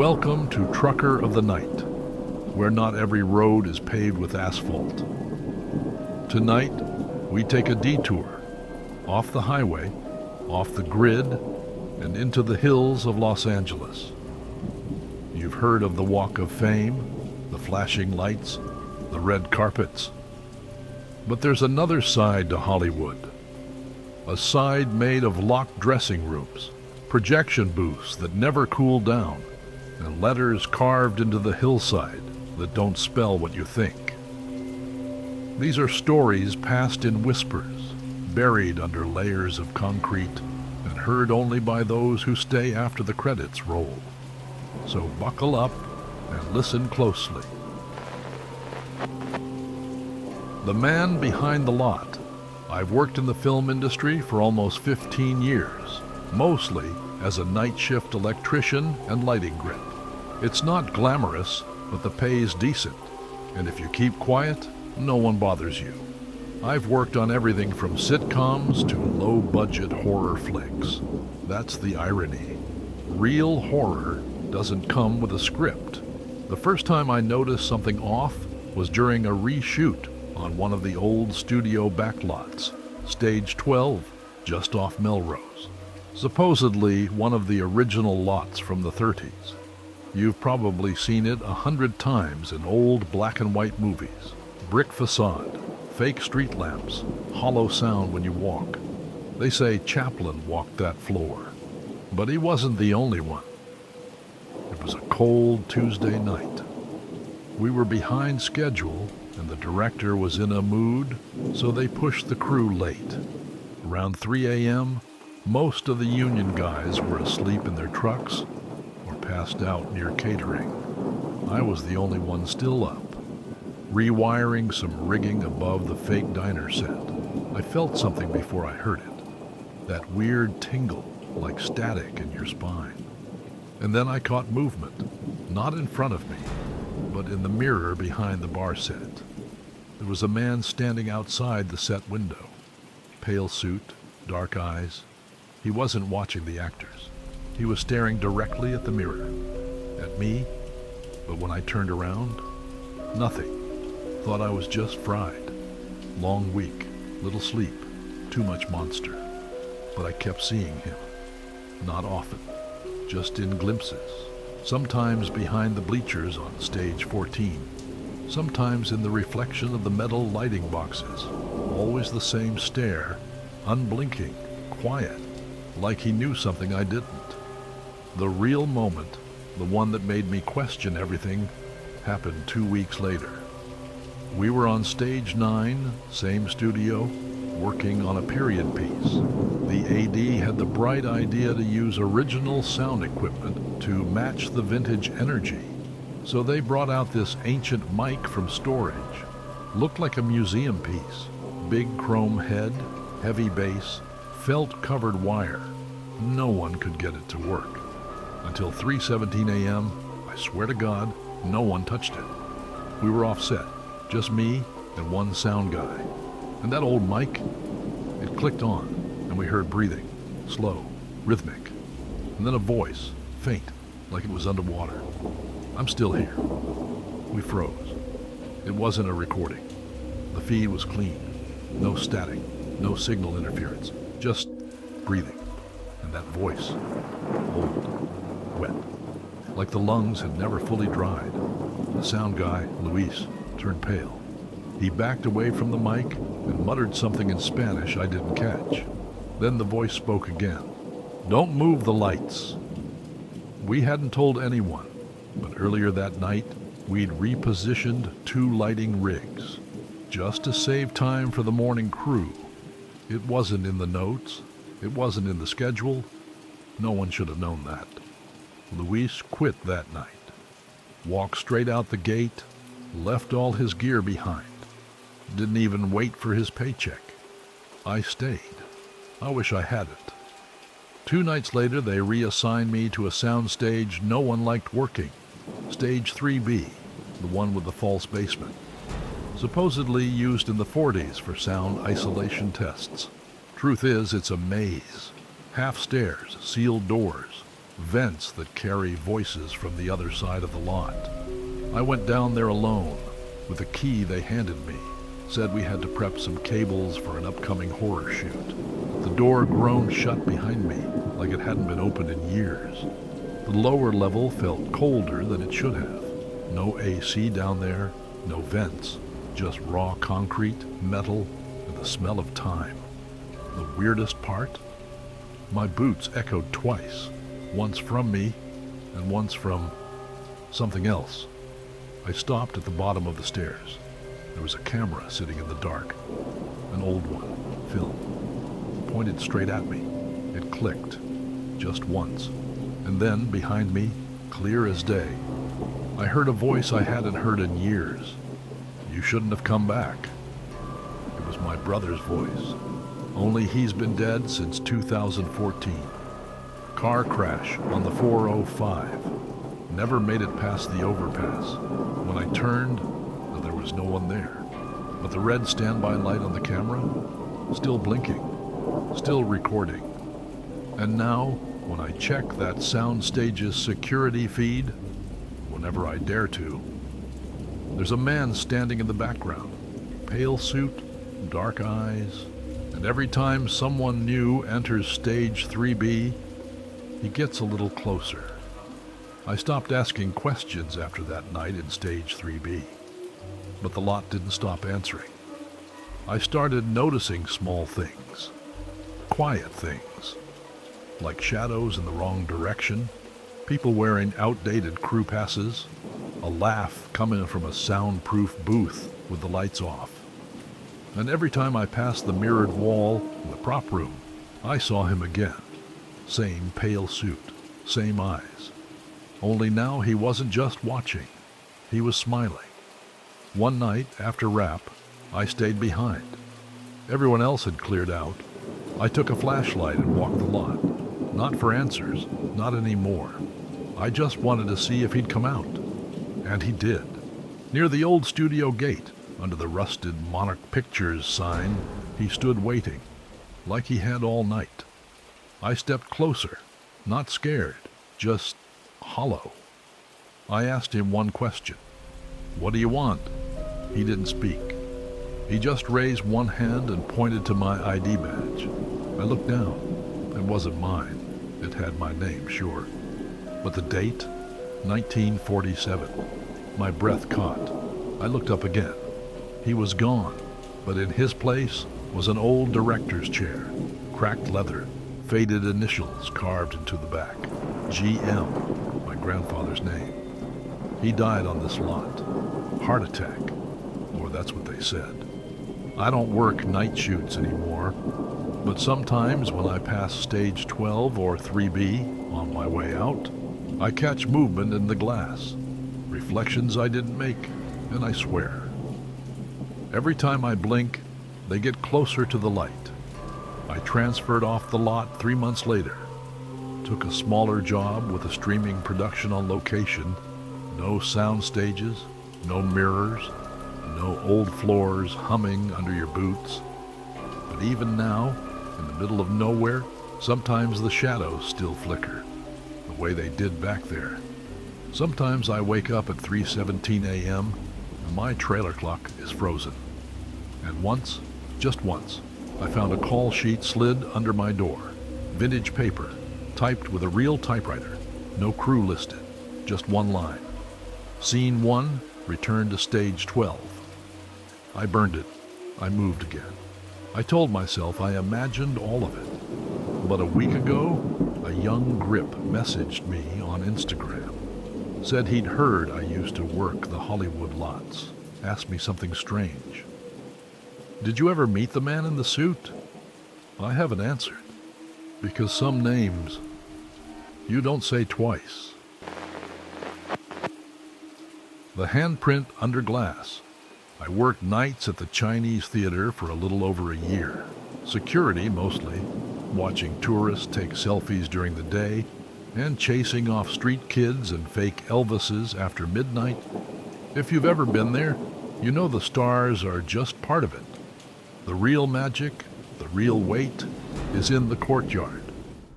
Welcome to Trucker of the Night, where not every road is paved with asphalt. Tonight, we take a detour off the highway, off the grid, and into the hills of Los Angeles. You've heard of the Walk of Fame, the flashing lights, the red carpets. But there's another side to Hollywood, a side made of locked dressing rooms, projection booths that never cool down, and letters carved into the hillside that don't spell what you think. These are stories passed in whispers, buried under layers of concrete, and heard only by those who stay after the credits roll. So buckle up and listen closely. The man behind the lot. I've worked in the film industry for almost 15 years, mostly as a night shift electrician and lighting grip. It's not glamorous, but the pay's decent, and if you keep quiet, no one bothers you. I've worked on everything from sitcoms to low-budget horror flicks. That's the irony. Real horror doesn't come with a script. The first time I noticed something off was during a reshoot on one of the old studio backlots, Stage 12, just off Melrose. Supposedly one of the original lots from the 30s. You've probably seen it 100 times in old black and white movies. Brick facade, fake street lamps, hollow sound when you walk. They say Chaplin walked that floor, but he wasn't the only one. It was a cold Tuesday night. We were behind schedule and the director was in a mood, so they pushed the crew late. Around 3 a.m., most of the union guys were asleep in their trucks or passed out near catering. I was the only one still up, rewiring some rigging above the fake diner set. I felt something before I heard it, that weird tingle like static in your spine. And then I caught movement, not in front of me, but in the mirror behind the bar set. There was a man standing outside the set window, pale suit, dark eyes. He wasn't watching the actors. He was staring directly at the mirror, at me, but when I turned around, nothing. Thought I was just fried. Long week, little sleep, too much monster. But I kept seeing him. Not often, just in glimpses. Sometimes behind the bleachers on stage 14. Sometimes in the reflection of the metal lighting boxes. Always the same stare, unblinking, quiet, like he knew something I didn't. The real moment, the one that made me question everything, happened 2 weeks later. We were on stage 9, same studio, working on a period piece. The AD had the bright idea to use original sound equipment to match the vintage energy. So they brought out this ancient mic from storage. Looked like a museum piece. Big chrome head, heavy bass, felt-covered wire. No one could get it to work. Until 3:17 a.m., I swear to God, no one touched it. We were off set, just me and one sound guy. And that old mic, it clicked on, and we heard breathing, slow, rhythmic. And then a voice, faint, like it was underwater. I'm still here. We froze. It wasn't a recording. The feed was clean. No static, no signal interference, just breathing. And that voice, old, wet, like the lungs had never fully dried. The sound guy, Luis, turned pale. He backed away from the mic and muttered something in Spanish I didn't catch. Then the voice spoke again. Don't move the lights. We hadn't told anyone, but earlier that night, we'd repositioned 2 lighting rigs, just to save time for the morning crew. It wasn't in the notes. It wasn't in the schedule. No one should have known that. Luis quit that night. Walked straight out the gate, left all his gear behind. Didn't even wait for his paycheck. I stayed. I wish I hadn't. 2 nights later, they reassigned me to a sound stage no one liked working. Stage 3B, the one with the false basement. Supposedly used in the 40s for sound isolation tests. Truth is, it's a maze. Half stairs, sealed doors, vents that carry voices from the other side of the lot. I went down there alone with a key they handed me. Said we had to prep some cables for an upcoming horror shoot. The door groaned shut behind me like it hadn't been opened in years. The lower level felt colder than it should have. No AC down there, no vents, just raw concrete, metal, and the smell of time. The weirdest part? My boots echoed twice, once from me and once from something else. I stopped at the bottom of the stairs. There was a camera sitting in the dark, an old one, film, pointed straight at me. It clicked, just once, and then behind me, clear as day, I heard a voice I hadn't heard in years. "You shouldn't have come back." It was my brother's voice, only he's been dead since 2014. Car crash on the 405. Never made it past the overpass. When I turned, there was no one there. But the red standby light on the camera, still blinking, still recording. And now, when I check that soundstage's security feed, whenever I dare to, there's a man standing in the background, pale suit, dark eyes, and every time someone new enters stage 3B, he gets a little closer. I stopped asking questions after that night in stage 3B, but the lot didn't stop answering. I started noticing small things, quiet things, like shadows in the wrong direction, people wearing outdated crew passes, a laugh coming from a soundproof booth with the lights off. And every time I passed the mirrored wall in the prop room, I saw him again. Same pale suit, same eyes. Only now he wasn't just watching, he was smiling. One night, after wrap, I stayed behind. Everyone else had cleared out. I took a flashlight and walked the lot. Not for answers, not anymore. I just wanted to see if he'd come out. And he did. Near the old studio gate, under the rusted Monarch Pictures sign, he stood waiting, like he had all night. I stepped closer, not scared, just hollow. I asked him one question. "What do you want?" He didn't speak. He just raised one hand and pointed to my ID badge. I looked down. It wasn't mine. It had my name, sure. But the date? 1947. My breath caught. I looked up again. He was gone, but in his place was an old director's chair, cracked leather, faded initials carved into the back. GM, my grandfather's name. He died on this lot. Heart attack, or that's what they said. I don't work night shoots anymore, but sometimes when I pass stage 12 or 3B on my way out, I catch movement in the glass, reflections I didn't make, and I swear. Every time I blink, they get closer to the light. I transferred off the lot 3 months later. Took a smaller job with a streaming production on location. No sound stages, no mirrors, no old floors humming under your boots. But even now, in the middle of nowhere, sometimes the shadows still flicker, the way they did back there. Sometimes I wake up at 3:17 a.m. and my trailer clock is frozen. And once, just once, I found a call sheet slid under my door. Vintage paper, typed with a real typewriter. No crew listed, just one line. Scene 1, return to stage 12. I burned it. I moved again. I told myself I imagined all of it. But a week ago, a young grip messaged me on Instagram. Said he'd heard I used to work the Hollywood lots. Asked me something strange. "Did you ever meet the man in the suit?" I haven't answered. Because some names, you don't say twice. The Handprint under glass. I worked nights at the Chinese theater for a little over a year. Security, mostly. Watching tourists take selfies during the day and chasing off street kids and fake Elvises after midnight. If you've ever been there, you know the stars are just part of it. The real magic, the real weight, is in the courtyard.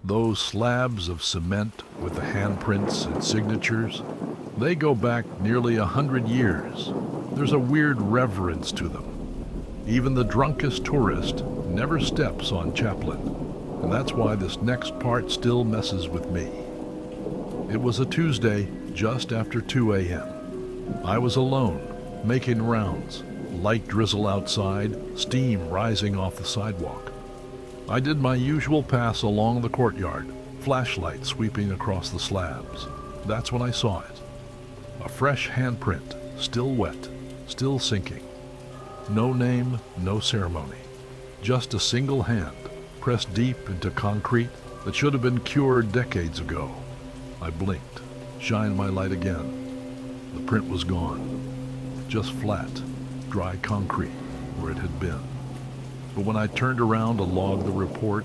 Those slabs of cement with the handprints and signatures, they go back nearly 100 years. There's a weird reverence to them. Even the drunkest tourist never steps on Chaplin, and that's why this next part still messes with me. It was a Tuesday just after 2 a.m. I was alone, making rounds, light drizzle outside, steam rising off the sidewalk. I did my usual pass along the courtyard, flashlight sweeping across the slabs. That's when I saw it. A fresh handprint, still wet, still sinking. No name, no ceremony. Just a single hand, pressed deep into concrete that should have been cured decades ago. I blinked, shined my light again. The print was gone. Just flat, dry concrete where it had been. But when I turned around to log the report,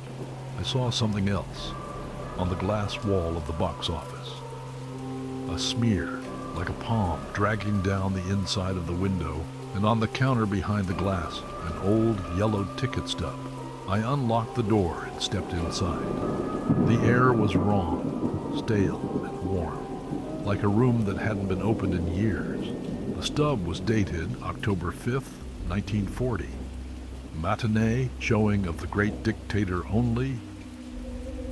I saw something else on the glass wall of the box office. A smear, like a palm dragging down the inside of the window, and on the counter behind the glass, an old yellowed ticket stub. I unlocked the door and stepped inside. The air was wrong, stale and warm, like a room that hadn't been opened in years. The stub was dated October 5th, 1940. Matinee showing of The Great Dictator only.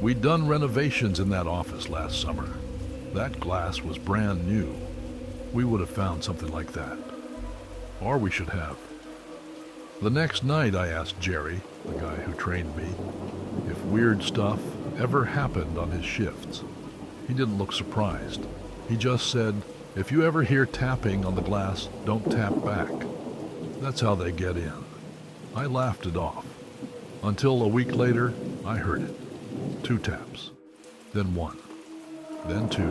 We'd done renovations in that office last summer. That glass was brand new. We would have found something like that. Or we should have. The next night I asked Jerry, the guy who trained me, if weird stuff ever happened on his shifts. He didn't look surprised. He just said, if you ever hear tapping on the glass, don't tap back. That's how they get in. I laughed it off. Until a week later, I heard it. 2 taps. Then 1. Then 2.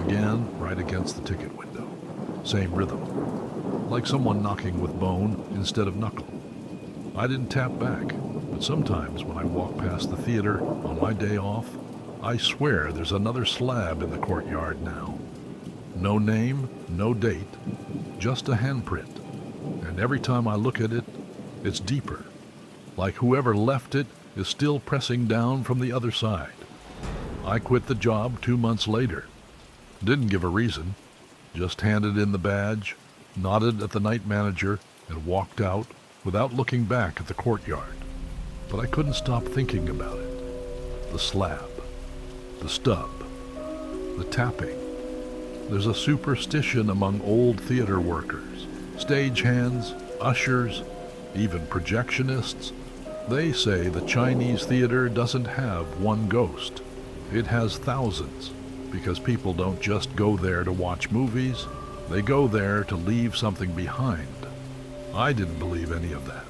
Again, right against the ticket window. Same rhythm. Like someone knocking with bone instead of knuckle. I didn't tap back, but sometimes when I walk past the theater on my day off, I swear there's another slab in the courtyard now. No name, no date, just a handprint. And every time I look at it, it's deeper, like whoever left it is still pressing down from the other side. I quit the job 2 months later. Didn't give a reason, just handed in the badge, nodded at the night manager, and walked out without looking back at the courtyard. But I couldn't stop thinking about it. The slab, the stub, the tapping. There's a superstition among old theater workers, stagehands, ushers, even projectionists. They say the Chinese theater doesn't have one ghost. It has thousands, because people don't just go there to watch movies, they go there to leave something behind. I didn't believe any of that,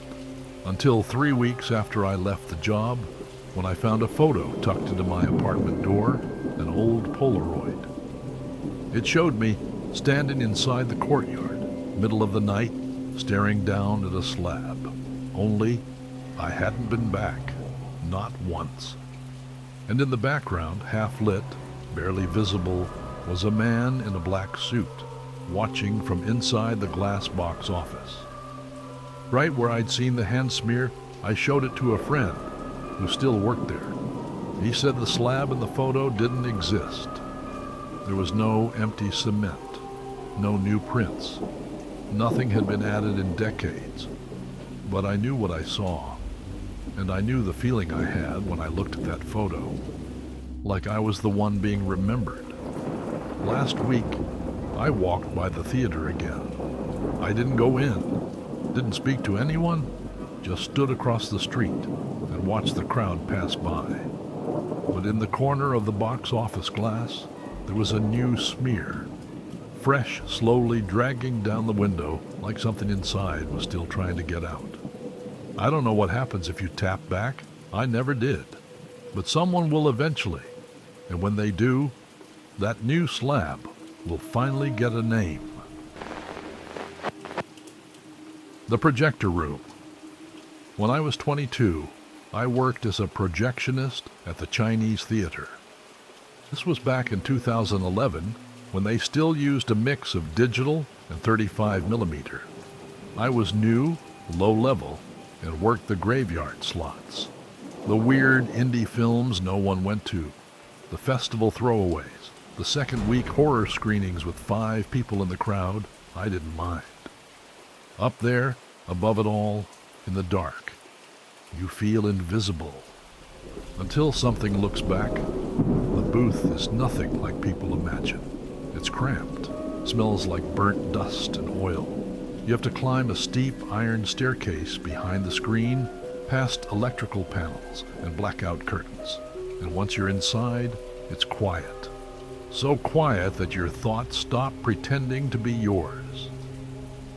until 3 weeks after I left the job, when I found a photo tucked into my apartment door, an old Polaroid. It showed me standing inside the courtyard, middle of the night, staring down at a slab. Only I hadn't been back, not once. And in the background, half lit, barely visible, was a man in a black suit, watching from inside the glass box office. Right where I'd seen the hand smear, I showed it to a friend who still worked there. He said the slab in the photo didn't exist. There was no empty cement, no new prints. Nothing had been added in decades. But I knew what I saw, and I knew the feeling I had when I looked at that photo, like I was the one being remembered. Last week, I walked by the theater again. I didn't go in, didn't speak to anyone, just stood across the street and watched the crowd pass by. But in the corner of the box office glass, there was a new smear, fresh, slowly dragging down the window like something inside was still trying to get out. I don't know what happens if you tap back. I never did. But someone will eventually, and when they do, that new slab will finally get a name. The Projector Room. When I was 22, I worked as a projectionist at the Chinese Theater. This was back in 2011, when they still used a mix of digital and 35mm. I was new, low level, and worked the graveyard slots. The weird indie films no one went to, the festival throwaways, the second week horror screenings with 5 people in the crowd, I didn't mind. Up there, above it all, in the dark, you feel invisible. Until something looks back, the booth is nothing like people imagine. It's cramped, smells like burnt dust and oil. You have to climb a steep iron staircase behind the screen, past electrical panels and blackout curtains. And once you're inside, it's quiet. So quiet that your thoughts stop pretending to be yours.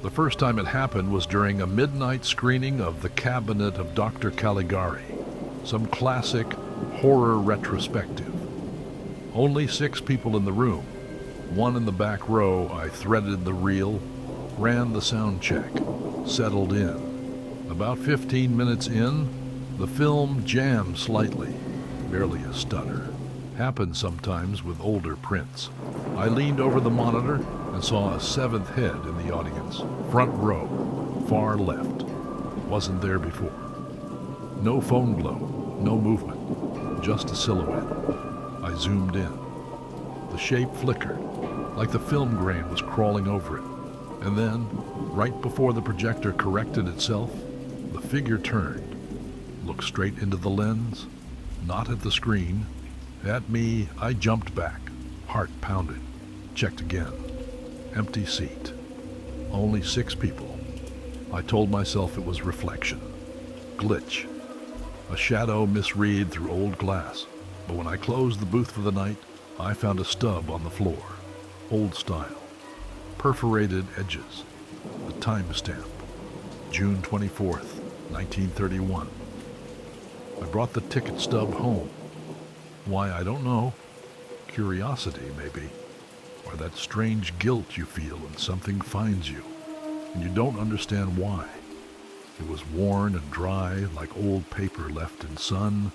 The first time it happened was during a midnight screening of The Cabinet of Dr. Caligari, some classic horror retrospective. Only 6 people in the room. One in the back row. I threaded the reel, ran the sound check, settled in. About 15 minutes in, the film jammed slightly, barely a stutter. Happens sometimes with older prints. I leaned over the monitor and saw a 7th head in the audience, front row, far left. Wasn't there before. No phone glow, no movement, just a silhouette. I zoomed in. The shape flickered, like the film grain was crawling over it. And then, right before the projector corrected itself, the figure turned, looked straight into the lens, not at the screen. At me, I jumped back, heart pounding. Checked again. Empty seat. Only 6 people. I told myself it was reflection. Glitch. A shadow misread through old glass. But when I closed the booth for the night, I found a stub on the floor. Old style. Perforated edges. The timestamp. June 24th, 1931. I brought the ticket stub home. Why, I don't know. Curiosity, maybe. Or that strange guilt you feel when something finds you, and you don't understand why. It was worn and dry, like old paper left in sun,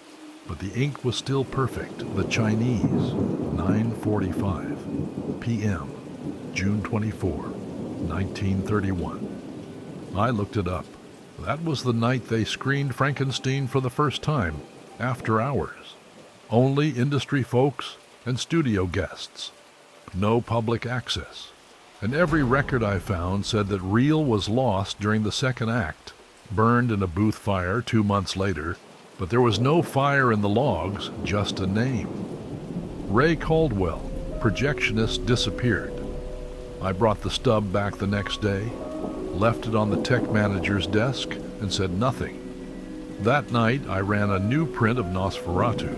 but the ink was still perfect. The Chinese, 9:45 p.m., June 24, 1931. I looked it up. That was the night they screened Frankenstein for the first time, after hours. Only industry folks and studio guests. No public access. And every record I found said that reel was lost during the second act, burned in a booth fire 2 months later, but there was no fire in the logs, just a name. Ray Caldwell, projectionist, disappeared. I brought the stub back the next day, left it on the tech manager's desk, and said nothing. That night, I ran a new print of Nosferatu.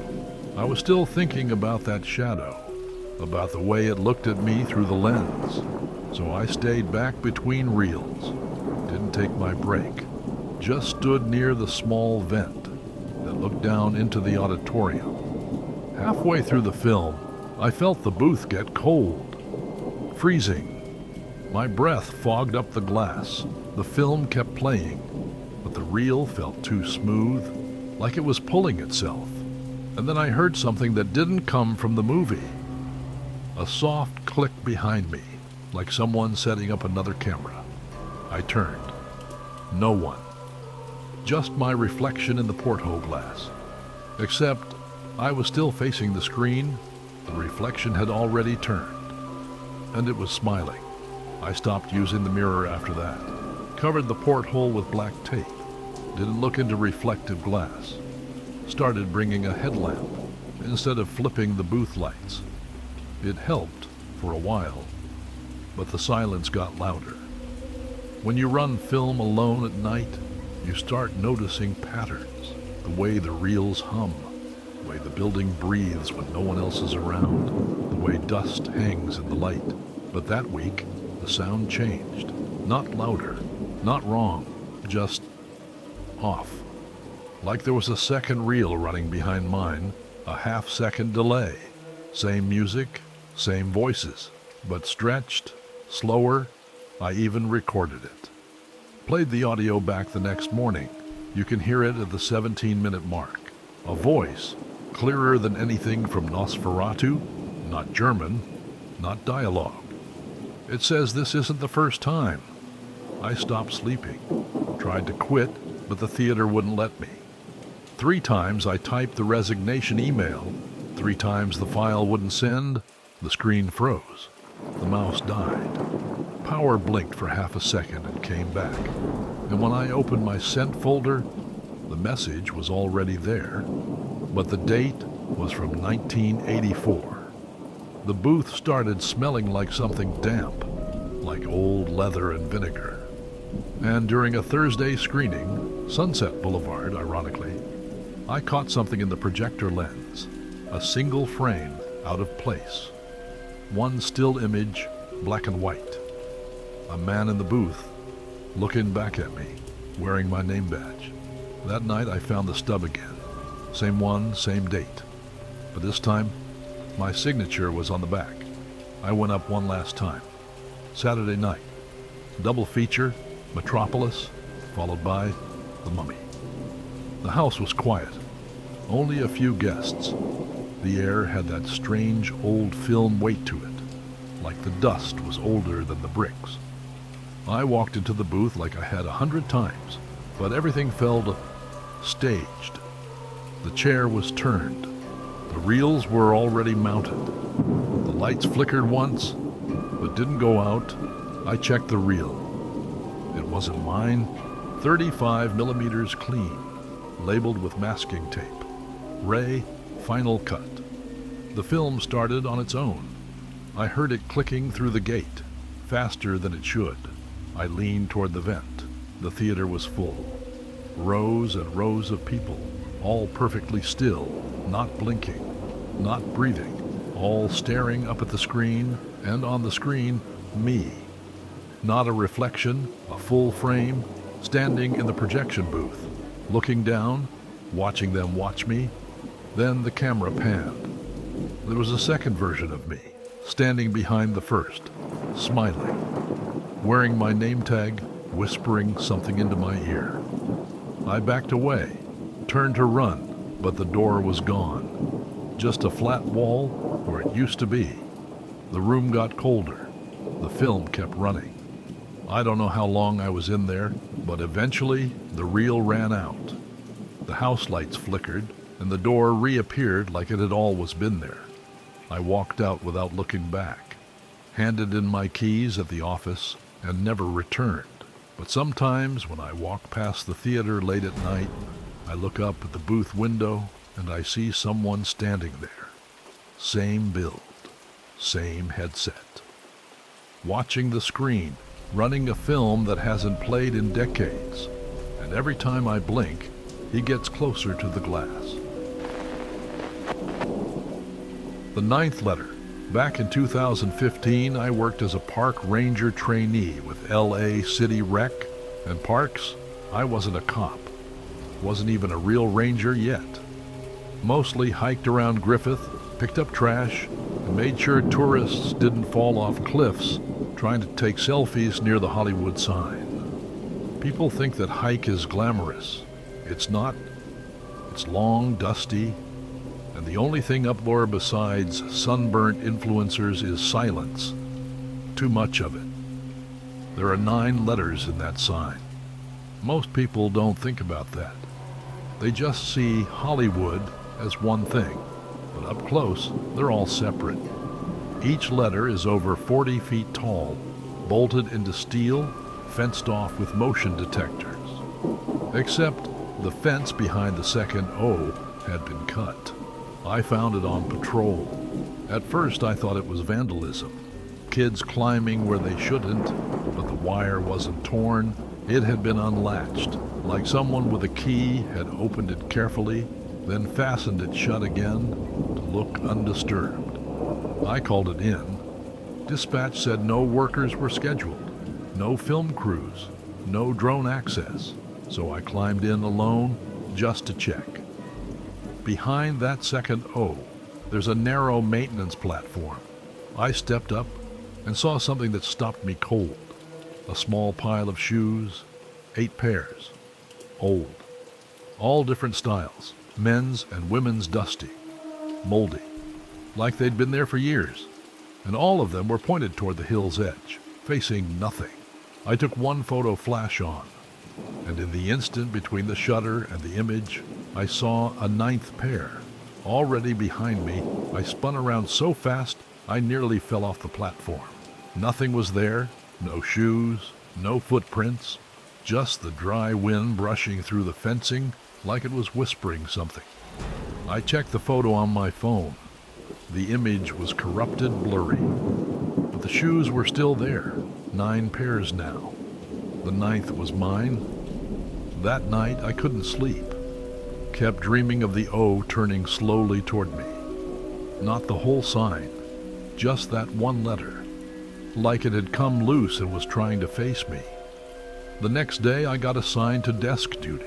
I was still thinking about that shadow, about the way it looked at me through the lens. So I stayed back between reels, didn't take my break, just stood near the small vent that looked down into the auditorium. Halfway through the film, I felt the booth get cold, freezing. My breath fogged up the glass. The film kept playing, but the reel felt too smooth, like it was pulling itself. And then I heard something that didn't come from the movie. A soft click behind me, like someone setting up another camera. I turned. No one. Just my reflection in the porthole glass. Except I was still facing the screen. The reflection had already turned. And it was smiling. I stopped using the mirror after that. Covered the porthole with black tape. Didn't look into reflective glass. Started bringing a headlamp instead of flipping the booth lights. It helped for a while, but the silence got louder. When you run film alone at night, you start noticing patterns, the way the reels hum, the way the building breathes when no one else is around, the way dust hangs in the light. But that week, the sound changed. Not louder, not wrong, just off. Like there was a second reel running behind mine, a half-second delay. Same music, same voices, but stretched, slower. I even recorded it. Played the audio back the next morning. You can hear it at the 17-minute mark. A voice, clearer than anything from Nosferatu, not German, not dialogue. It says this isn't the first time. I stopped sleeping, tried to quit, but the theater wouldn't let me. 3 times I typed the resignation email. 3 times the file wouldn't send. The screen froze. The mouse died. Power blinked for half a second and came back. And when I opened my sent folder, the message was already there, but the date was from 1984. The booth started smelling like something damp, like old leather and vinegar. And during a Thursday screening, Sunset Boulevard, ironically, I caught something in the projector lens, a single frame out of place. One still image, black and white. A man in the booth, looking back at me, wearing my name badge. That night I found the stub again. Same one, same date. But this time, my signature was on the back. I went up one last time. Saturday night. Double feature, Metropolis, followed by The Mummy. The house was quiet. Only a few guests. The air had that strange old film weight to it, like the dust was older than the bricks. I walked into the booth like I had 100 times, but everything felt staged. The chair was turned. The reels were already mounted. The lights flickered once, but didn't go out. I checked the reel. It wasn't mine. 35 millimeters clean, labeled with masking tape. Ray, final cut. The film started on its own. I heard it clicking through the gate, faster than it should. I leaned toward the vent. The theater was full. Rows and rows of people, all perfectly still, not blinking, not breathing, all staring up at the screen, and on the screen, me. Not a reflection, a full frame, standing in the projection booth, looking down, watching them watch me. Then the camera panned. There was a second version of me, standing behind the first, smiling, wearing my name tag, whispering something into my ear. I backed away, turned to run, but the door was gone. Just a flat wall where it used to be. The room got colder. The film kept running. I don't know how long I was in there, but eventually the reel ran out. The house lights flickered, and the door reappeared like it had always been there. I walked out without looking back, handed in my keys at the office, and never returned. But sometimes when I walk past the theater late at night, I look up at the booth window and I see someone standing there. Same build, same headset. Watching the screen, running a film that hasn't played in decades. And every time I blink, he gets closer to the glass. The 9th letter. Back in 2015, I worked as a park ranger trainee with LA City Rec and Parks. I wasn't a cop. Wasn't even a real ranger yet. Mostly hiked around Griffith, picked up trash, and made sure tourists didn't fall off cliffs trying to take selfies near the Hollywood sign. People think that hike is glamorous. It's not. It's long, dusty, and the only thing up there besides sunburnt influencers is silence. Too much of it. There are 9 letters in that sign. Most people don't think about that. They just see Hollywood as one thing, but up close, they're all separate. Each letter is over 40 feet tall, bolted into steel, fenced off with motion detectors. Except the fence behind the second O had been cut. I found it on patrol. At first I thought it was vandalism. Kids climbing where they shouldn't, but the wire wasn't torn. It had been unlatched, like someone with a key had opened it carefully, then fastened it shut again to look undisturbed. I called it in. Dispatch said no workers were scheduled, no film crews, no drone access, so I climbed in alone just to check. Behind that second O, there's a narrow maintenance platform. I stepped up and saw something that stopped me cold. A small pile of shoes, 8 pairs, old, all different styles, men's and women's dusty, moldy, like they'd been there for years, and all of them were pointed toward the hill's edge, facing nothing. I took one photo flash on, and in the instant between the shutter and the image, I saw a ninth pair. Already behind me, I spun around so fast I nearly fell off the platform. Nothing was there, no shoes, no footprints, just the dry wind brushing through the fencing like it was whispering something. I checked the photo on my phone. The image was corrupted, blurry, but the shoes were still there, 9 pairs now. The ninth was mine. That night I couldn't sleep. Kept dreaming of the O turning slowly toward me. Not the whole sign, just that one letter, like it had come loose and was trying to face me. The next day I got assigned to desk duty.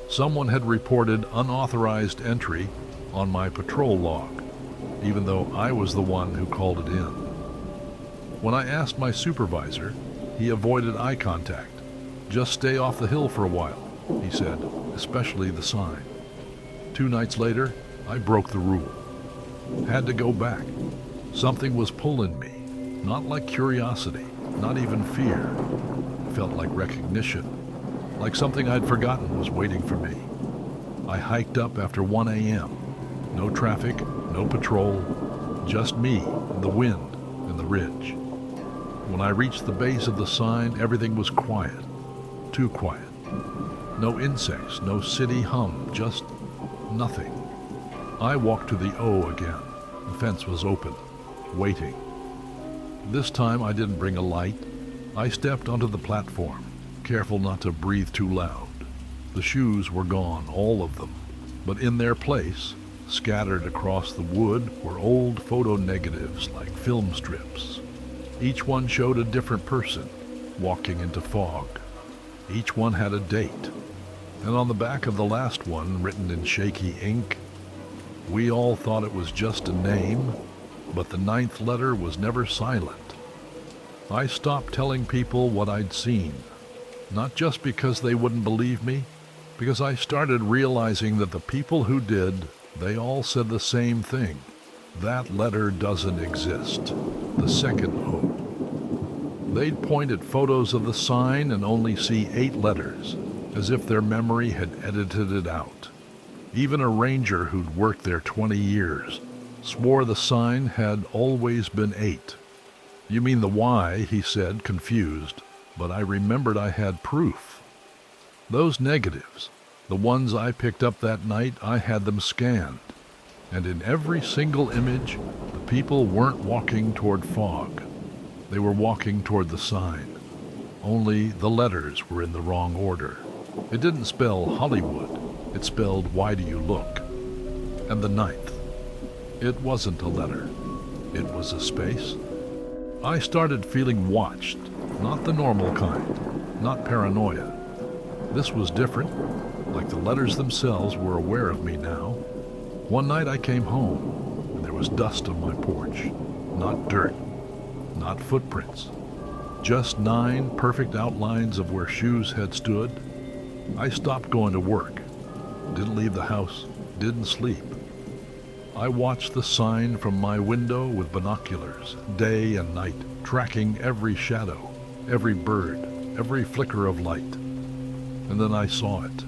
Someone had reported unauthorized entry on my patrol log, even though I was the one who called it in. When I asked my supervisor, he avoided eye contact. Just stay off the hill for a while, he said, especially the sign. 2 nights later, I broke the rule. Had to go back. Something was pulling me, not like curiosity, not even fear. It felt like recognition, like something I'd forgotten was waiting for me. I hiked up after 1 a.m. No traffic, no patrol, just me and the wind and the ridge. When I reached the base of the sign, everything was quiet, too quiet. No insects, no city hum, just nothing. I walked to the O again. The fence was open, waiting. This time I didn't bring a light. I stepped onto the platform, careful not to breathe too loud. The shoes were gone, all of them, but in their place, scattered across the wood, were old photo negatives like film strips. Each one showed a different person, walking into fog. Each one had a date, and on the back of the last one, written in shaky ink, we all thought it was just a name, but the 9th letter was never silent. I stopped telling people what I'd seen, not just because they wouldn't believe me, because I started realizing that the people who did, they all said the same thing. That letter doesn't exist. The second O. They'd point at photos of the sign and only see 8 letters, as if their memory had edited it out. Even a ranger who'd worked there 20 years swore the sign had always been 8. You mean the Y, he said, confused, but I remembered I had proof. Those negatives, the ones I picked up that night, I had them scanned. And in every single image, the people weren't walking toward fog. They were walking toward the sign. Only the letters were in the wrong order. It didn't spell Hollywood. It spelled, why do you look? And the 9th. It wasn't a letter. It was a space. I started feeling watched, not the normal kind, not paranoia. This was different, like the letters themselves were aware of me now. One night I came home, and there was dust on my porch. Not dirt, not footprints. Just 9 perfect outlines of where shoes had stood. I stopped going to work, didn't leave the house, didn't sleep. I watched the sign from my window with binoculars, day and night, tracking every shadow, every bird, every flicker of light. And then I saw it,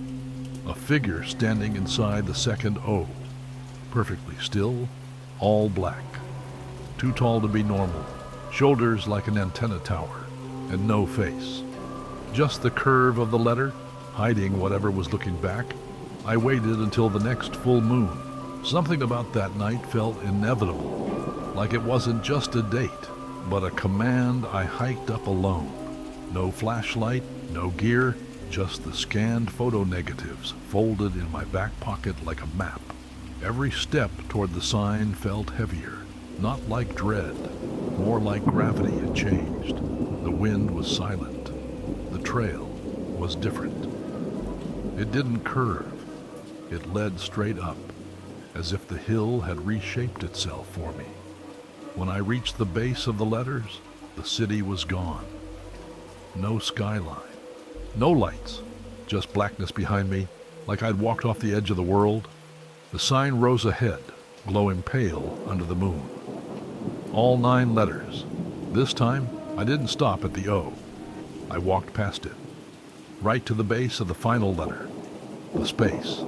a figure standing inside the second O, perfectly still, all black, too tall to be normal, shoulders like an antenna tower, and no face. Just the curve of the letter, hiding whatever was looking back. I waited until the next full moon. Something about that night felt inevitable, like it wasn't just a date, but a command I hiked up alone. No flashlight, no gear, just the scanned photo negatives folded in my back pocket like a map. Every step toward the sign felt heavier, not like dread, more like gravity had changed. The wind was silent. The trail was different. It didn't curve. It led straight up, as if the hill had reshaped itself for me. When I reached the base of the letters, the city was gone. No skyline, no lights, just blackness behind me, like I'd walked off the edge of the world. The sign rose ahead, glowing pale under the moon. All 9 letters. This time, I didn't stop at the O. I walked past it, right to the base of the final letter, the space.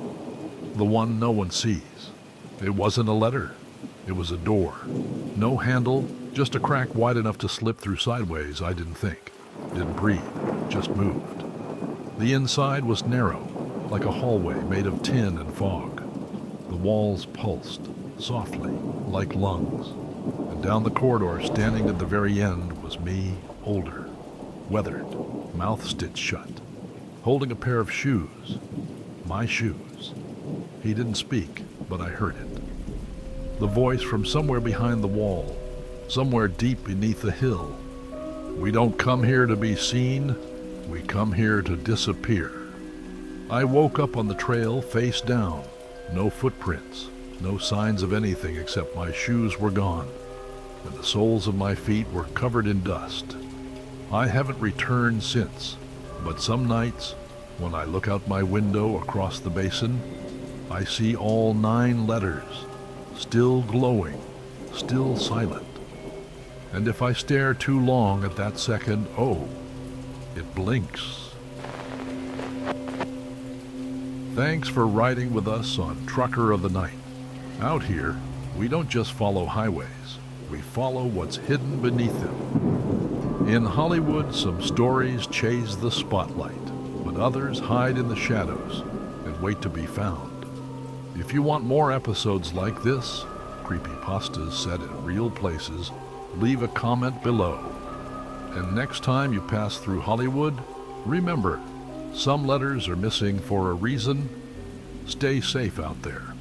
The one no one sees. It wasn't a letter. It was a door. No handle, just a crack wide enough to slip through sideways. I didn't think. Didn't breathe. Just moved. The inside was narrow, like a hallway made of tin and fog. The walls pulsed, softly, like lungs. And down the corridor, standing at the very end, was me, older, weathered, mouth stitched shut, holding a pair of shoes. My shoes. He didn't speak, but I heard it. The voice from somewhere behind the wall, somewhere deep beneath the hill. We don't come here to be seen, we come here to disappear. I woke up on the trail face down. No footprints, no signs of anything except my shoes were gone, and the soles of my feet were covered in dust. I haven't returned since, but some nights, when I look out my window across the basin, I see all 9 letters, still glowing, still silent. And if I stare too long at that second, oh, it blinks. Thanks for riding with us on Trucker of the Night. Out here, we don't just follow highways, we follow what's hidden beneath them. In Hollywood, some stories chase the spotlight, but others hide in the shadows and wait to be found. If you want more episodes like this, creepypastas set in real places, leave a comment below. And next time you pass through Hollywood, remember, some letters are missing for a reason. Stay safe out there.